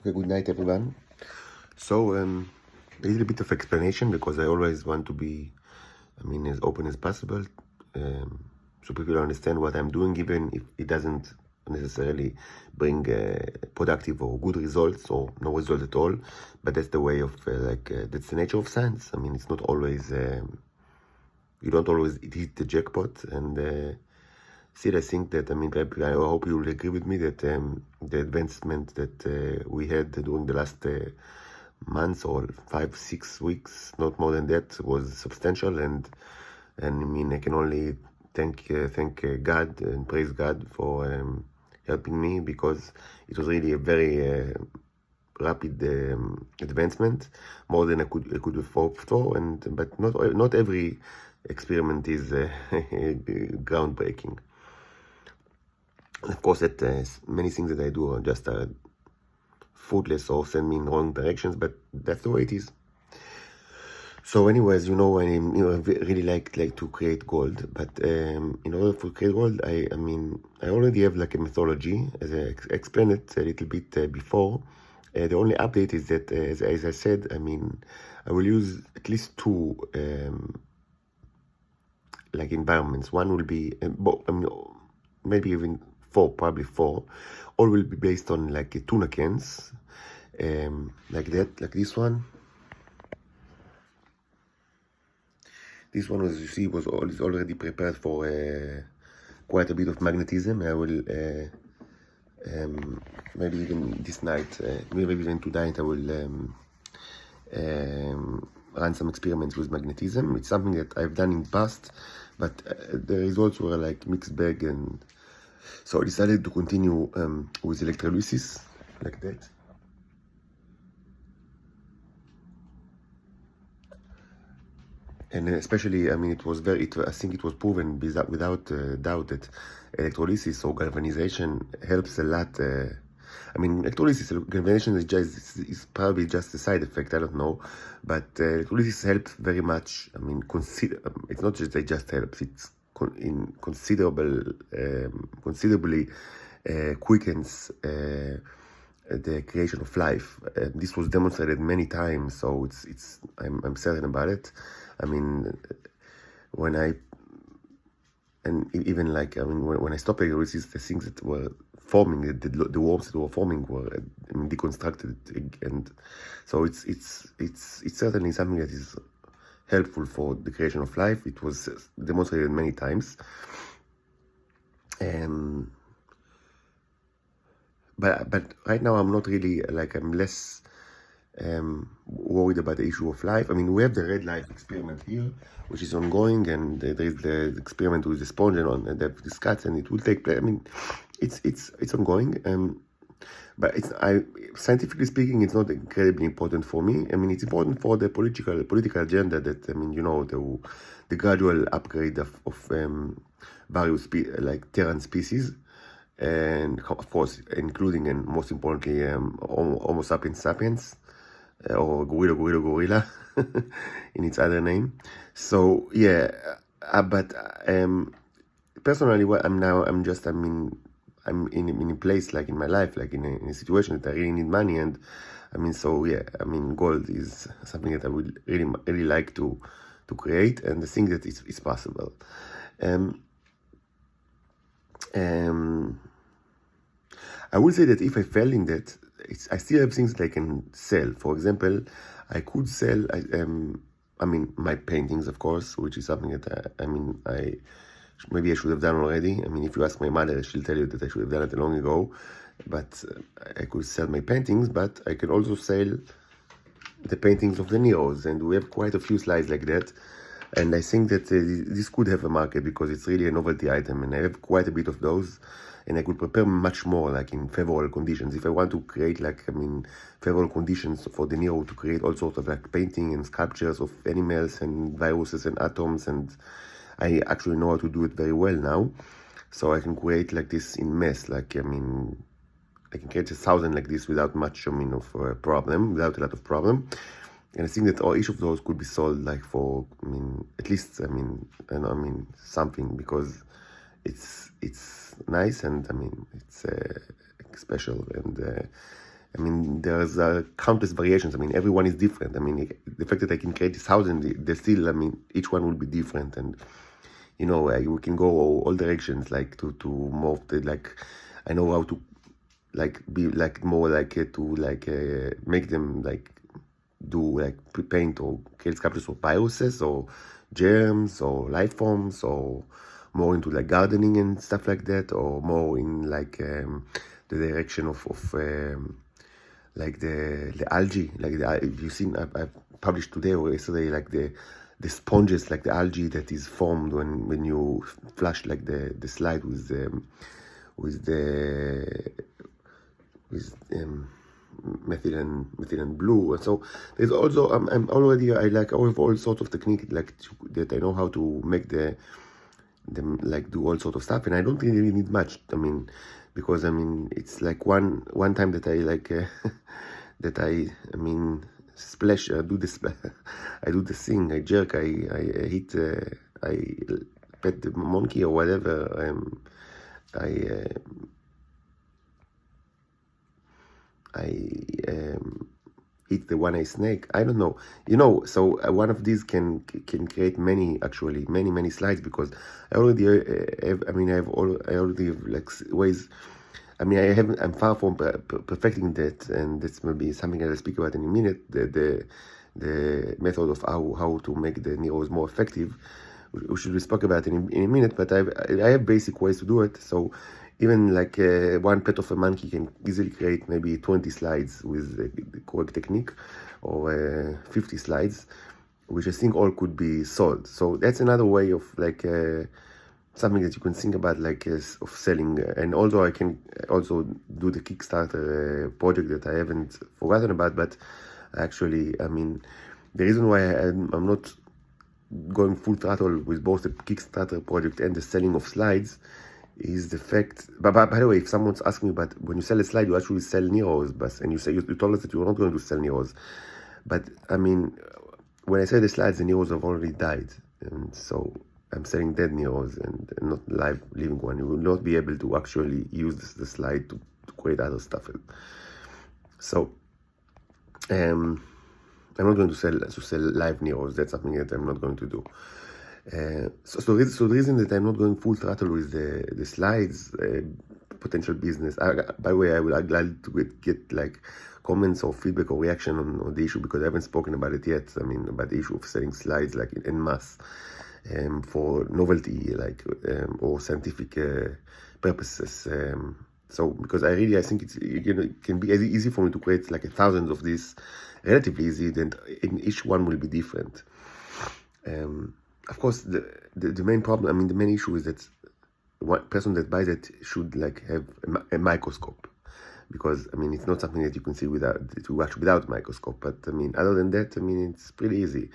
Okay, good night, everyone. So, a little bit of explanation because I always want to be, as open as possible, so people understand what I'm doing, even if it doesn't necessarily bring productive or good results or no result at all. But that's the way of, that's the nature of science. It's not always, you don't always hit the jackpot. And still, I think that, I hope you will agree with me that the advancement that we had during the last months or 5-6 weeks, not more than that, was substantial. And I can only thank God and praise God for helping me, because it was really a very rapid advancement, more than I could have hoped for. But not every experiment is groundbreaking. And of course, that many things that I do are just fruitless or send me in wrong directions, but that's the way it is. So anyways, I really like to create gold, but in order to create gold, I already have like a methodology, as I explained it a little bit before. The only update is that, as I said, I will use at least two environments. One will be, maybe even four, probably four. All will be based on tuna cans, like that, like this one. This one, as you see, is already prepared for quite a bit of magnetism. I will maybe even this night, maybe even tonight, I will run some experiments with magnetism. It's something that I've done in the past, but the results were mixed bag, and so I decided to continue with electrolysis, like that. And especially, I think it was proven without doubt that electrolysis or galvanization helps a lot. Electrolysis, galvanization is probably just a side effect, I don't know, but electrolysis helps very much. It's not just that it just helps, it's considerably quickens the creation of life. This was demonstrated many times, so I'm certain about it. When I stopped electrolysis, the things that were forming, the worms that were forming were deconstructed, and so it's certainly something that is helpful for the creation of life. It was demonstrated many times. But right now I'm not really I'm less worried about the issue of life. We have the red light experiment here, which is ongoing, and there is the experiment with the sponge and they've discussed, and it will take place. It's ongoing. But scientifically speaking, it's not incredibly important for me. It's important for the political agenda that the gradual upgrade of various Terran species, and of course including and most importantly Homo sapiens sapiens, or gorilla in its other name. So yeah, but personally, I'm in a place in my life, in a situation that I really need money, and gold is something that I would really like to create, and the thing that it's possible. I would say that if I fail in that, I still have things that I can sell. For example, I could sell, my paintings, of course, which is something that maybe I should have done already. If you ask my mother, she'll tell you that I should have done it long ago. But I could sell my paintings, but I can also sell the paintings of the Niros, and we have quite a few slides like that. And I think that this could have a market, because it's really a novelty item, and I have quite a bit of those, and I could prepare much more in favorable conditions. If I want to create favorable conditions for the Niro to create all sorts of painting and sculptures of animals and viruses and atoms, and I actually know how to do it very well now, so I can create this in mass. I can create 1,000 like this without much of problem, without a lot of problem. And I think that each of those could be sold for at least something, because it's nice, and it's special, I mean, there's countless variations. I mean, everyone is different. I mean, the fact that I can create 1,000, they still, I mean, each one will be different. And, you know, we can go all directions, like to more of the, like, I know how to, like, be, like, more, like, to, like, make them, like, do, like, paint or create sculptures of viruses or germs or life forms, or more into, like, gardening and stuff like that, or more in, like, the direction of like the algae, like you've seen, I published today or yesterday, like the sponges, like the algae that is formed when you flush, like the slide with the methylene blue. And so there's also I'm already, I like all sorts of technique, like that I know how to make them, like, do all sort of stuff, and I don't really need much. I mean, because I mean, it's like one time that I like that I mean, splash, do this, I do the thing, I jerk, I hit, I pet the monkey or whatever. I eat the one-eyed snake. I don't know, you know. So one of these can create many slides, because I already have, I mean, I already have, like, ways. I mean, I'm far from perfecting that, and that's maybe something I'll speak about in a minute. The method of how to make the Niros more effective, we should speak about in a minute. But I have basic ways to do it. So even like one pet of a monkey can easily create maybe 20 slides with the correct technique, or 50 slides, which I think all could be sold. So that's another way of, like, something that you can think about, like, of selling. And although I can also do the Kickstarter project that I haven't forgotten about, but actually, I mean, the reason why I'm not going full throttle with both the Kickstarter project and the selling of slides is the fact. But by the way, if someone's asking me, but when you sell a slide, you actually sell Niros, but, and you told us that you were not going to sell Niros. But I mean, when I sell the slides, the Niros have already died, and so I'm selling dead Niros and not living one. You will not be able to actually use the slide to create other stuff. So I'm not going to sell live Niros. That's something that I'm not going to do. So the reason that I'm not going full throttle with the slides, potential business. By the way, I will glad to get like comments or feedback or reaction on the issue, because I haven't spoken about it yet. I mean, about the issue of selling slides, like, en masse, for novelty, like, or scientific purposes. So because I think it's, you know, it can be easy for me to create like 1,000 of these, relatively easy. Then each one will be different. Of course, the main problem, I mean, the main issue is that one person that buys it should, like, have a microscope, because I mean, it's not something that you can see without a microscope. But I mean, other than that, I mean, it's pretty easy.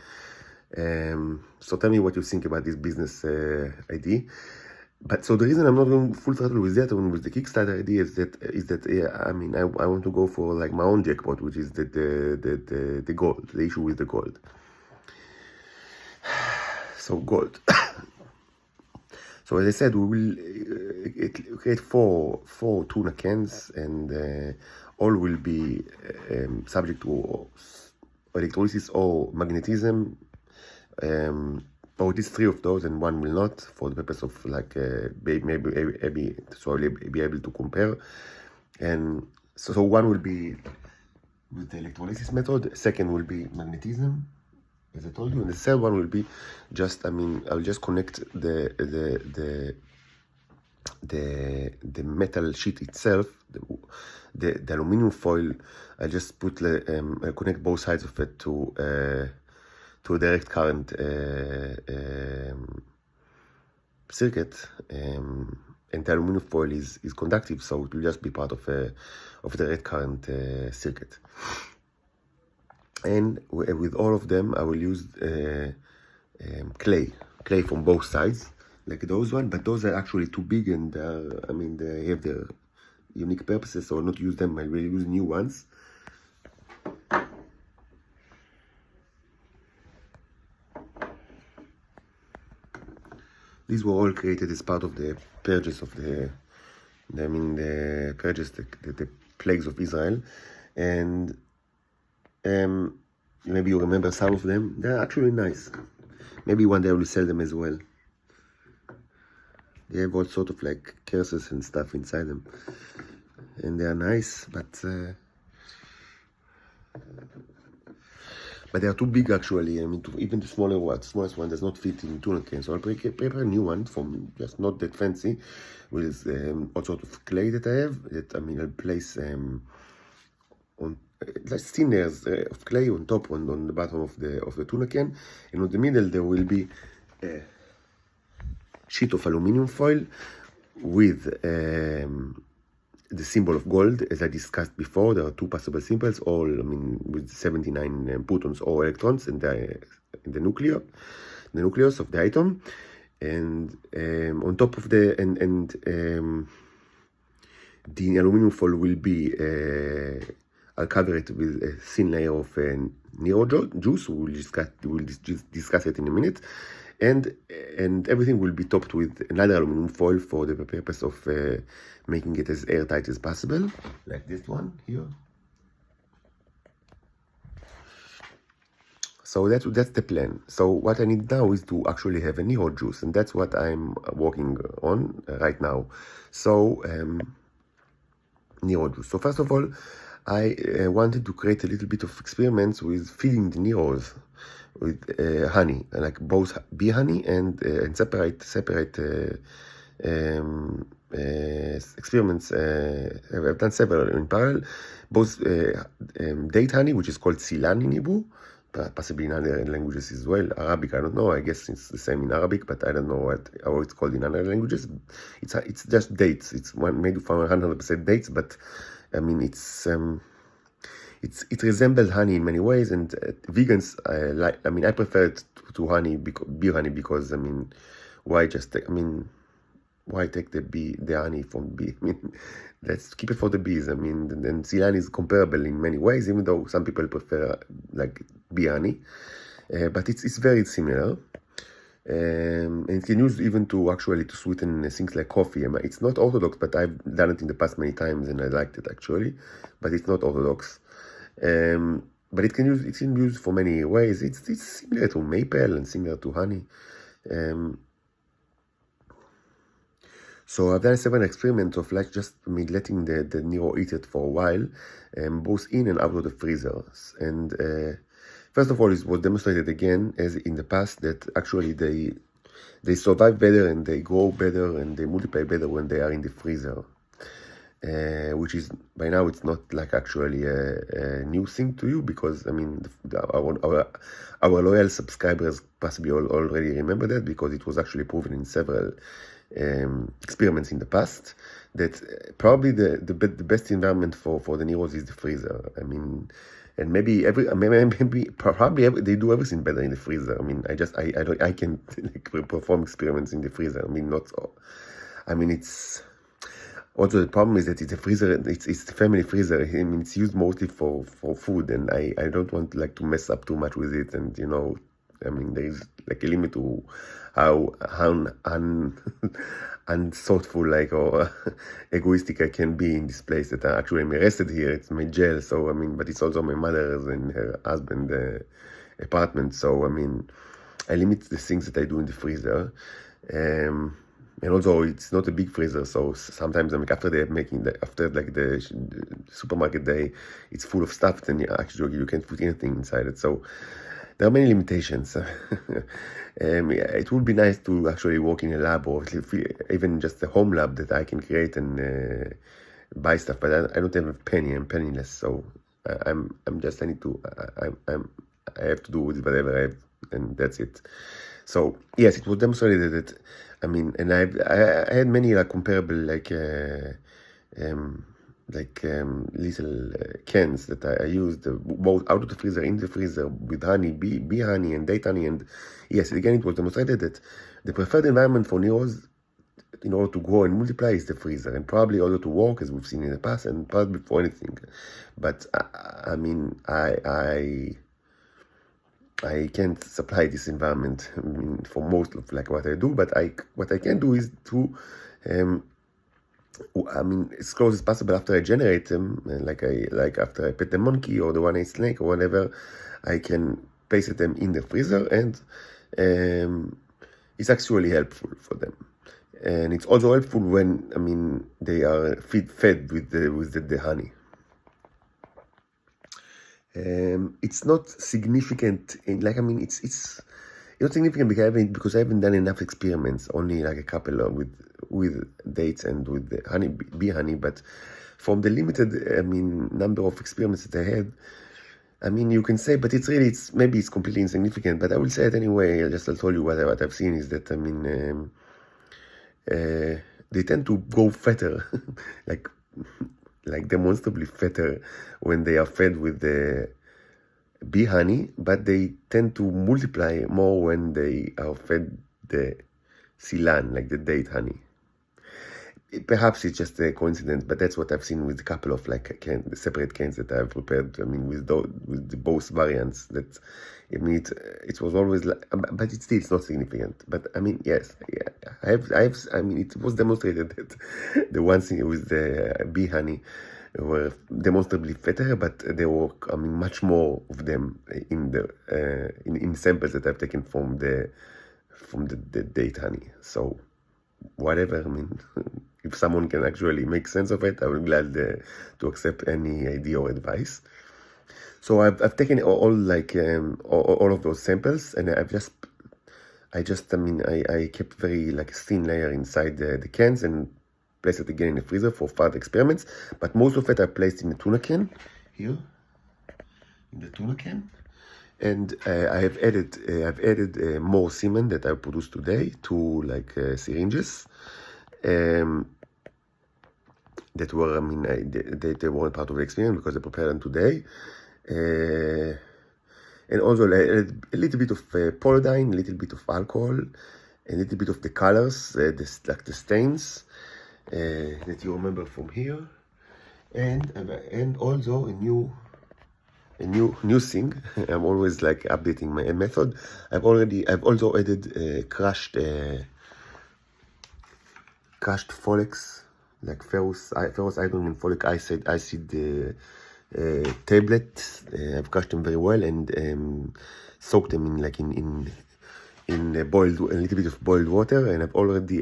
So tell me what you think about this business idea. But so the reason I'm not going full throttle with that one, with the Kickstarter idea, is that yeah, I mean, I want to go for, like, my own jackpot, which is the gold, the issue with the gold. So gold. So as I said, we will create four tuna cans, and all will be subject to electrolysis or magnetism, or at least 3 of those, and one will not, for the purpose of, like, maybe so I'll be able to compare. And so one will be with the electrolysis method, second will be magnetism, as I told you, and the third one will be just, I mean, I'll just connect the metal sheet itself, the aluminum foil. I just put connect both sides of it to a direct current circuit, and the aluminum foil is conductive, so it will just be part of the direct current circuit. And with all of them, I will use clay from both sides, like those one. But those are actually too big, and I mean, they have their unique purposes, so I'll not use them. I will use new ones. These were all created as part of the purges of the plagues of Israel. and maybe you remember some of them. They're actually nice. Maybe one day I will sell them as well. They have all sort of like curses and stuff inside them, and they are nice, but they are too big actually. I mean, even the smallest one does not fit in tuna can. So I'll prepare a new one from just not that fancy, with all sort of clay that I have. That I'll place on like thin layers of clay on top, on the bottom of the tuna can, and on the middle there will be a sheet of aluminum foil with the symbol of gold, as I discussed before. There are two possible symbols, all with 79 protons or electrons in the nucleus of the atom, and on top of the the aluminum foil will be I'll cover it with a thin layer of Niro juice. We'll discuss it in a minute. And everything will be topped with another aluminum foil for the purpose of making it as airtight as possible, like this one here. So that's the plan. So what I need now is to actually have a Niro juice, and that's what I'm working on right now. So Niro juice. So first of all, I wanted to create a little bit of experiments with feeding the Niros with honey, like both bee honey and separate experiments. I've done several in parallel, both date honey, which is called silan in Hebrew, possibly in other languages as well. Arabic, I don't know. I guess it's the same in Arabic, but I don't know how it's called in other languages. It's just dates. It's made from 100% dates, but it resembles honey in many ways, and vegans like. I prefer it to honey, bee honey, because why take the honey from bee? Let's keep it for the bees. And Silan is comparable in many ways, even though some people prefer like bee honey, but it's very similar. And it can use even to sweeten things like coffee. It's not orthodox, but I've done it in the past many times and I liked it actually. But it's not orthodox. But it can use for many ways. It's similar to maple and similar to honey. So I've done several experiments of just letting the Niro eat it for a while, both in and out of the freezers. And first of all, it was demonstrated again, as in the past, that actually they survive better and they grow better and they multiply better when they are in the freezer. Which is, by now, it's not like actually a new thing to you, because our loyal subscribers possibly already remember that, because it was actually proven in several experiments in the past that probably the best environment for the Niros is the freezer. And maybe probably they do everything better in the freezer. I can perform experiments in the freezer. It's also, the problem is that it's a freezer. It's the family freezer. It's used mostly for food, and I don't want to mess up too much with it. And there is a limit to how unthoughtful or egoistic I can be in this place. That I'm arrested here. It's my jail. So but it's also my mother's and her husband's apartment. So I limit the things that I do in the freezer. And also, it's not a big freezer, so sometimes after the supermarket day, it's full of stuff. Then you can't put anything inside it. So there are many limitations. It would be nice to actually work in a lab, or even just a home lab that I can create and buy stuff. But I don't have a penny. I'm penniless, so I have to do with whatever I have, and that's it. So yes, it was demonstrated that and I had many comparable little cans that I used both out of the freezer, in the freezer, with honey, bee honey and date honey. And yes, again, it was demonstrated that the preferred environment for Niros in order to grow and multiply is the freezer, and probably also to work, as we've seen in the past, and probably for anything. But I can't supply this environment for most of what I do, but what I can do is to I mean, as close as possible after I generate them, like after I pet the monkey or the one-eyed snake or whatever, I can place them in the freezer, and um, it's actually helpful for them. And it's also helpful when, I mean, they are fed with the honey. It's not significant. Like, I mean, it's not significant because I haven't done enough experiments. Only like a couple with dates and with the honey, bee honey. But from the limited, I mean, number of experiments that I had, I mean, you can say, but maybe it's completely insignificant. But I will say it anyway. I'll tell you what I've seen is that, I mean, they tend to grow fatter, like demonstrably fatter when they are fed with the bee honey, but they tend to multiply more when they are fed the silan, like the date honey. Perhaps it's just a coincidence, but that's what I've seen with a couple of like separate cans that I've prepared. I mean, with both variants. That, I mean, it was always like, but it's not significant. But I mean, yes, yeah, I mean, it was demonstrated that the ones with the bee honey were demonstrably fatter, but there were, I mean, much more of them in the in samples that I've taken from the date honey. So whatever, I mean, if someone can actually make sense of it, I will be glad to accept any idea or advice. So I've taken all like all of those samples, and I kept very like a thin layer inside the cans and placed it again in the freezer for further experiments. But most of it I placed in the tuna can here, in the tuna can. And I've added more semen that I produced today, 2 like syringes that were, I mean, they weren't part of the experiment because I prepared them today. And also a little bit of polydine, a little bit of alcohol, a little bit of the colors, like the stains that you remember from here, and also a new thing. I'm always like updating my method. I've also added crushed folics, like ferrous iodine and folic acid tablets. I've crushed them very well and soaked them in a little bit of boiled water, and I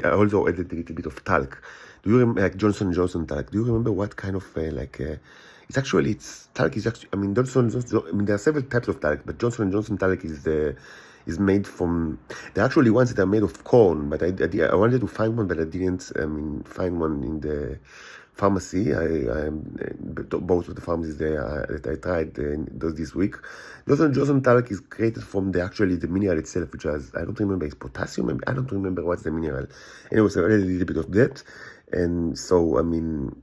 also added a little bit of talc. Do you remember, like Johnson & Johnson talc? Do you remember what kind of talc is actually, I mean, I mean, there are several types of talc, but Johnson & Johnson talc is made from, there are actually ones that are made of corn, but I wanted to find one, but I didn't, I mean, find one in the pharmacy. Both of the pharmacies there that I tried this week. Johnson talc is created from the mineral itself, which has, I don't remember, it's potassium, maybe, I don't remember what's the mineral. Anyway, so I added a little bit of that, and so, I mean,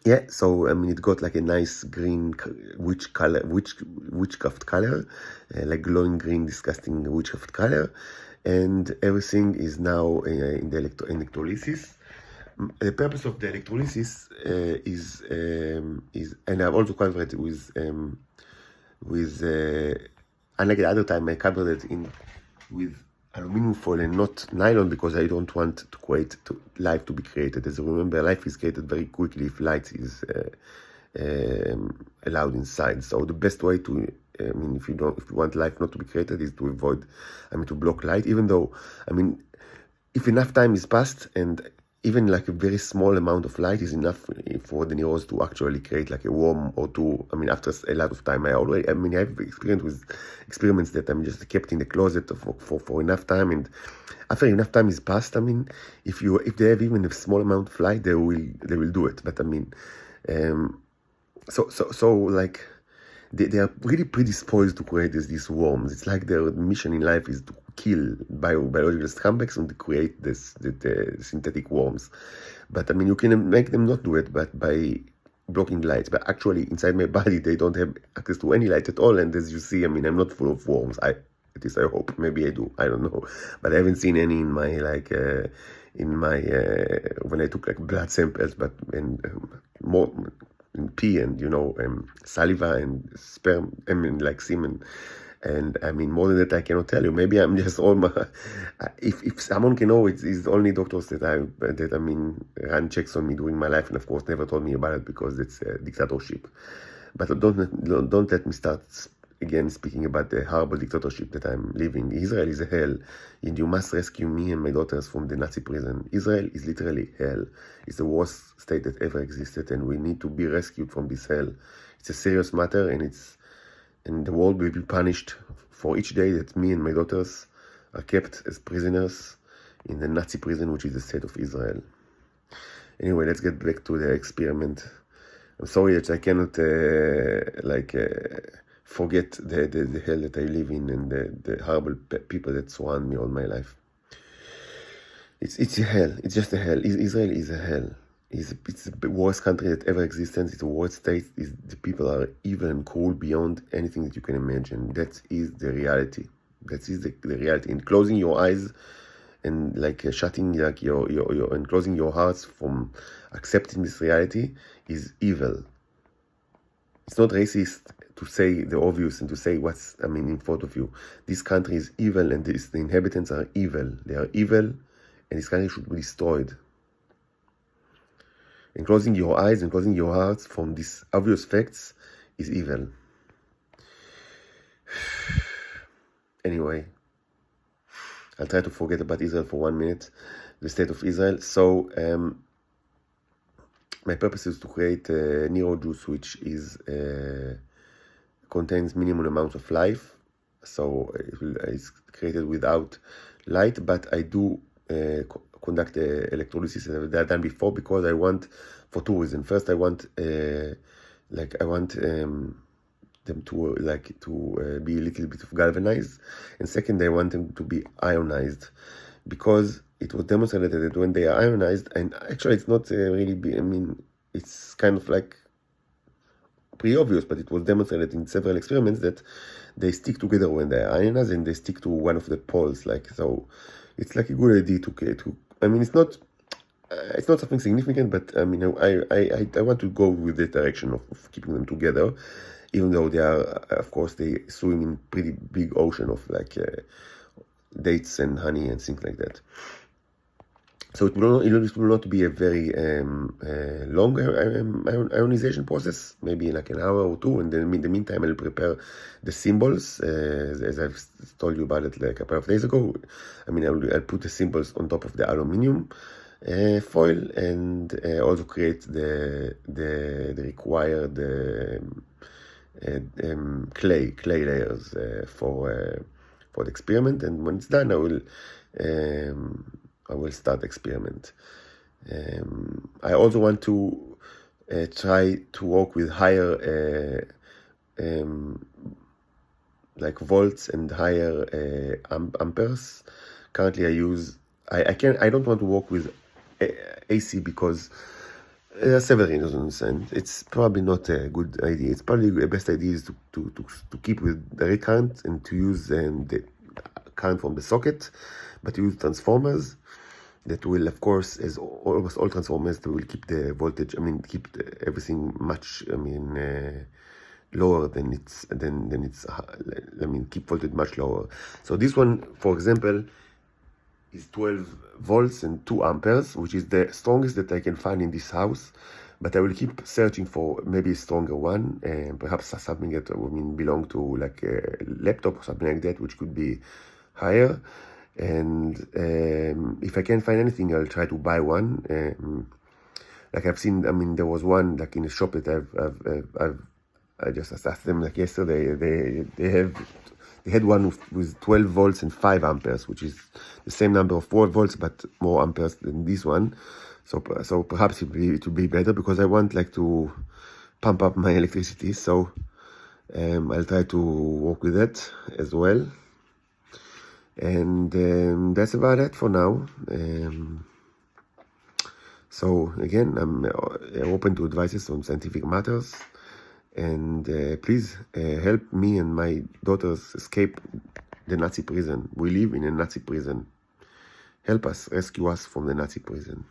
yeah, so I mean, it got like a nice green witchcraft color, like glowing green, disgusting witchcraft color, and everything is now in the electrolysis. The purpose of the electrolysis is, and I've also covered it with unlike the other time, I covered it with aluminum foil and not nylon, because I don't want life to be created. As you remember, life is created very quickly if light is allowed inside. So the best way to, I mean, if you want life not to be created, is to avoid, I mean, to block light. Even though, I mean, if enough time is passed, and even like a very small amount of light is enough for the Niros to actually create like a worm or two. I mean, after a lot of time, I've experiments that I'm just kept in the closet for enough time, and after enough time is passed, I mean, if they have even a small amount of light, they will do it. But I mean, so like they are really predisposed to create these worms. It's like their mission in life is to kill biological scumbags and to create the synthetic worms. But I mean, you can make them not do it, but by blocking light. But actually, inside my body, they don't have access to any light at all. And as you see, I mean, I'm not full of worms. At least I hope. Maybe I do. I don't know. But I haven't seen any in my when I took like blood samples, but more in pee and saliva and sperm. I mean, like semen. And I mean, more than that, I cannot tell you. Maybe I'm just all my. If someone can know, it's only doctors that I mean ran checks on me during my life, and of course never told me about it because it's a dictatorship. But don't let me start again speaking about the horrible dictatorship that I'm living. Israel is a hell, and you must rescue me and my daughters from the Nazi prison. Israel is literally hell. It's the worst state that ever existed, and we need to be rescued from this hell. It's a serious matter, and the world will be punished for each day that me and my daughters are kept as prisoners in the Nazi prison, which is the state of Israel. Anyway, let's get back to the experiment. I'm sorry that I cannot forget the hell that I live in and the horrible people that surround me all my life. It's a hell. It's just a hell. Israel is a hell. It's the worst country that ever existed. It's the worst state. The people are evil and cruel beyond anything that you can imagine. That is the reality. That is the reality. And closing your eyes and shutting your and closing your hearts from accepting this reality is evil. It's not racist to say the obvious and to say what's in front of you. This country is evil, and the inhabitants are evil. They are evil, and this country should be destroyed. And closing your eyes and closing your hearts from these obvious facts is evil. Anyway, I'll try to forget about Israel for 1 minute, the state of Israel. So, my purpose is to create a Niro juice, which is contains minimum amount of life. So it's created without light, but I do conduct electrolysis as I've done before, because I want, for two reasons. First, I want them to be a little bit of galvanized, and second, I want them to be ionized, because it was demonstrated that when they are ionized, and actually it's not it's kind of pretty obvious, but it was demonstrated in several experiments that they stick together when they are ionized, and they stick to one of the poles, so it's a good idea to it's not something significant, but I want to go with the direction of keeping them together, even though they are, of course, they swim in pretty big ocean of dates and honey and things like that. So it will not be a very long ionization process, maybe an hour or two, and then in the meantime I'll prepare the symbols, as I've told you about it a couple of days ago. I'll put the symbols on top of the aluminium foil, and also create the required clay layers for the experiment. And when it's done, I will start the experiment. I also want to try to work with higher volts and higher amperes. Currently I don't want to work with AC because there are several reasons, and it's probably not a good idea. It's probably the best idea is to keep with direct current and to use the current from the socket, but use transformers that will, of course, as almost all transformers, they will keep the voltage. Everything much. Lower than it's keep voltage much lower. So this one, for example, is 12 volts and 2 amperes, which is the strongest that I can find in this house. But I will keep searching for maybe a stronger one, and perhaps something that belong to a laptop or something like that, which could be higher. And if I can't find anything, I'll try to buy one. I've seen, there was one in a shop that I just asked them yesterday. They had one with 12 volts and 5 amperes, which is the same number of 4 volts but more amperes than this one. So perhaps it will be better, because I want to pump up my electricity. So I'll try to work with that as well. And that's about it for now. So again, I'm open to advices on scientific matters. And please help me and my daughters escape the Nazi prison. We live in a Nazi prison. Help us, rescue us from the Nazi prison.